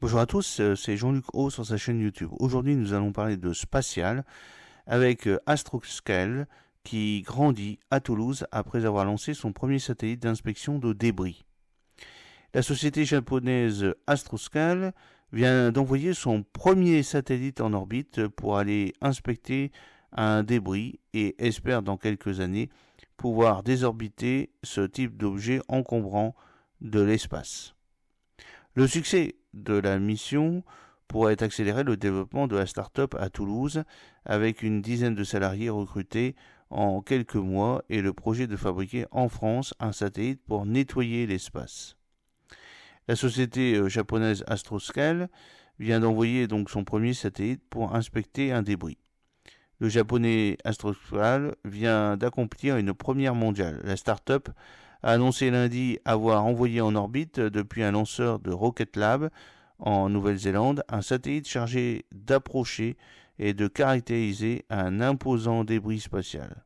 Bonjour à tous, c'est Jean-Luc O sur sa chaîne YouTube. Aujourd'hui, nous allons parler de spatial avec Astroscale qui grandit à Toulouse après avoir lancé son premier satellite d'inspection de débris. La société japonaise Astroscale vient d'envoyer son premier satellite en orbite pour aller inspecter un débris et espère dans quelques années pouvoir désorbiter ce type d'objet encombrant de l'espace. Le succès de la mission pourrait accélérer le développement de la start-up à Toulouse avec une dizaine de salariés recrutés en quelques mois et le projet de fabriquer en France un satellite pour nettoyer l'espace. La société japonaise Astroscale vient d'envoyer donc son premier satellite pour inspecter un débris. Le japonais Astroscale vient d'accomplir une première mondiale. La start-up a annoncé lundi avoir envoyé en orbite depuis un lanceur de Rocket Lab en Nouvelle-Zélande un satellite chargé d'approcher et de caractériser un imposant débris spatial.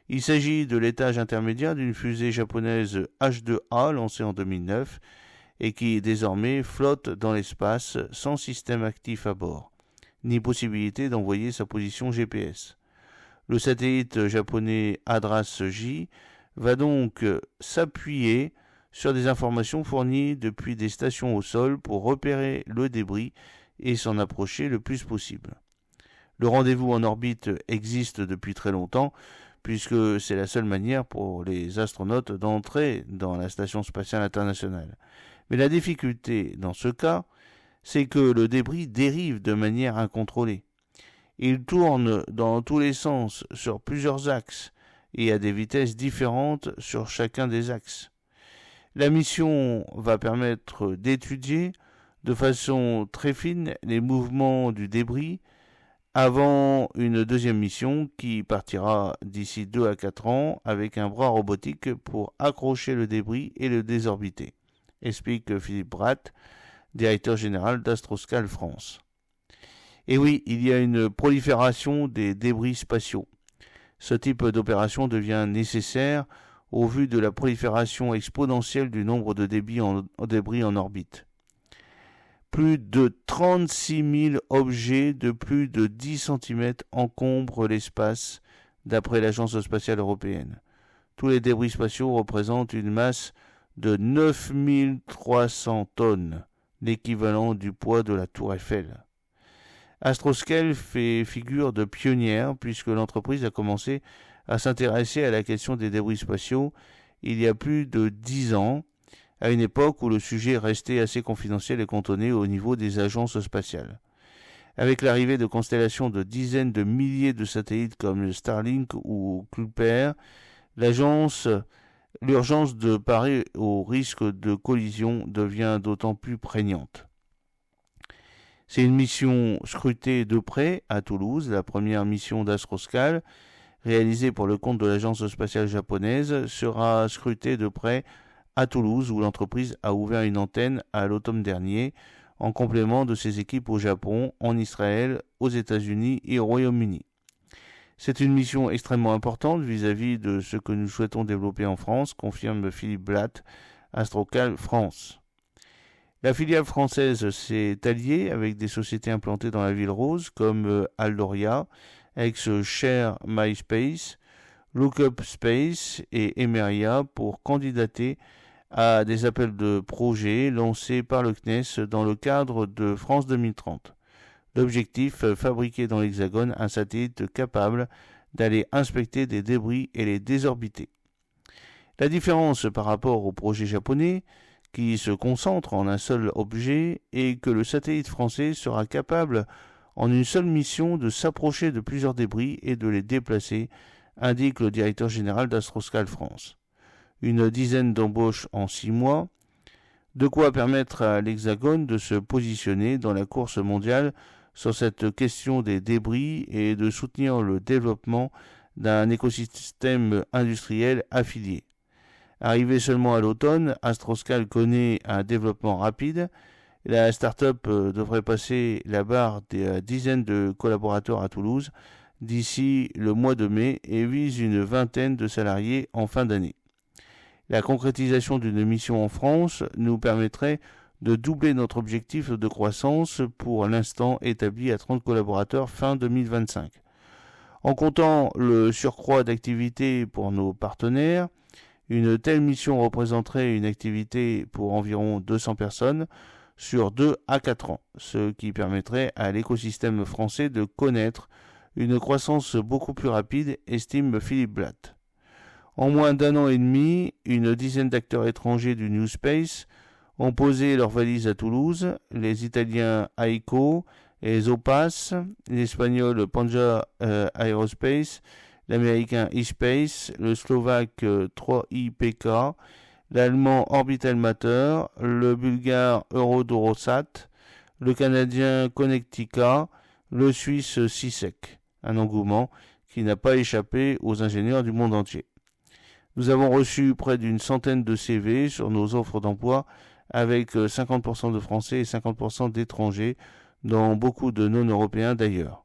Il s'agit de l'étage intermédiaire d'une fusée japonaise H2A lancée en 2009 et qui désormais flotte dans l'espace sans système actif à bord, ni possibilité d'envoyer sa position GPS. Le satellite japonais ADRAS-J va donc s'appuyer sur des informations fournies depuis des stations au sol pour repérer le débris et s'en approcher le plus possible. Le rendez-vous en orbite existe depuis très longtemps puisque c'est la seule manière pour les astronautes d'entrer dans la Station spatiale internationale. Mais la difficulté dans ce cas, c'est que le débris dérive de manière incontrôlée. Il tourne dans tous les sens sur plusieurs axes et à des vitesses différentes sur chacun des axes. La mission va permettre d'étudier de façon très fine les mouvements du débris avant une deuxième mission qui partira d'ici 2 à 4 ans avec un bras robotique pour accrocher le débris et le désorbiter, explique Philippe Bratt, directeur général d'Astroscale France. Et oui, il y a une prolifération des débris spatiaux. Ce type d'opération devient nécessaire au vu de la prolifération exponentielle du nombre de débris en orbite. Plus de 36 000 objets de plus de 10 cm encombrent l'espace, d'après l'Agence spatiale européenne. Tous les débris spatiaux représentent une masse de 9 300 tonnes, l'équivalent du poids de la Tour Eiffel. Astroscale fait figure de pionnière puisque l'entreprise a commencé à s'intéresser à la question des débris spatiaux il y a plus de 10 ans, à une époque où le sujet restait assez confidentiel et cantonné au niveau des agences spatiales. Avec l'arrivée de constellations de dizaines de milliers de satellites comme le Starlink ou Kuiper, l'urgence de parer au risque de collision devient d'autant plus prégnante. C'est une mission scrutée de près à Toulouse, la première mission d'Astroscale, réalisée pour le compte de l'agence spatiale japonaise, sera scrutée de près à Toulouse où l'entreprise a ouvert une antenne à l'automne dernier, en complément de ses équipes au Japon, en Israël, aux États-Unis et au Royaume-Uni. C'est une mission extrêmement importante vis-à-vis de ce que nous souhaitons développer en France, confirme Philippe Blatt, Astroscale France. La filiale française s'est alliée avec des sociétés implantées dans la ville rose comme Aldoria, ex-Share MySpace, Lookup Space et Emeria pour candidater à des appels de projets lancés par le CNES dans le cadre de France 2030. L'objectif, fabriquer dans l'Hexagone un satellite capable d'aller inspecter des débris et les désorbiter. La différence par rapport au projet japonais, qui se concentre en un seul objet, est que le satellite français sera capable en une seule mission de s'approcher de plusieurs débris et de les déplacer, indique le directeur général d'Astroscale France. Une dizaine d'embauches en 6 mois, de quoi permettre à l'Hexagone de se positionner dans la course mondiale sur cette question des débris et de soutenir le développement d'un écosystème industriel affilié. Arrivé seulement à l'automne, Astroscale connaît un développement rapide. La start-up devrait passer la barre des dizaines de collaborateurs à Toulouse d'ici le mois de mai et vise une vingtaine de salariés en fin d'année. La concrétisation d'une mission en France nous permettrait de doubler notre objectif de croissance pour l'instant établi à 30 collaborateurs fin 2025. En comptant le surcroît d'activité pour nos partenaires, une telle mission représenterait une activité pour environ 200 personnes sur 2 à 4 ans, ce qui permettrait à l'écosystème français de connaître une croissance beaucoup plus rapide, estime Philippe Blatt. En moins d'1 an et demi, une dizaine d'acteurs étrangers du New Space ont posé leurs valises à Toulouse, les Italiens AICO et Zopas, l'Espagnol Panja Aerospace, l'Américain eSpace, le Slovaque 3IPK, l'Allemand Orbital Matter, le Bulgare Eurodorosat, le Canadien Connectica, le Suisse CISEC. Un engouement qui n'a pas échappé aux ingénieurs du monde entier. Nous avons reçu près d'une centaine de CV sur nos offres d'emploi avec 50% de Français et 50% d'étrangers, dans beaucoup de non-européens d'ailleurs.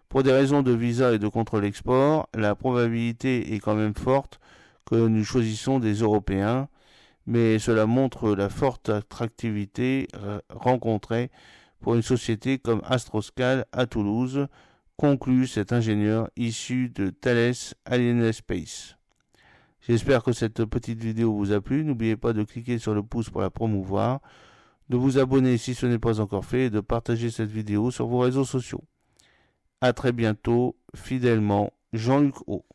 Pour des raisons de visa et de contrôle export, la probabilité est quand même forte que nous choisissons des Européens, mais cela montre la forte attractivité rencontrée pour une société comme Astroscal à Toulouse, conclut cet ingénieur issu de Thales Alenia Space. J'espère que cette petite vidéo vous a plu. N'oubliez pas de cliquer sur le pouce pour la promouvoir, de vous abonner si ce n'est pas encore fait et de partager cette vidéo sur vos réseaux sociaux. A très bientôt, fidèlement, Jean-Luc O.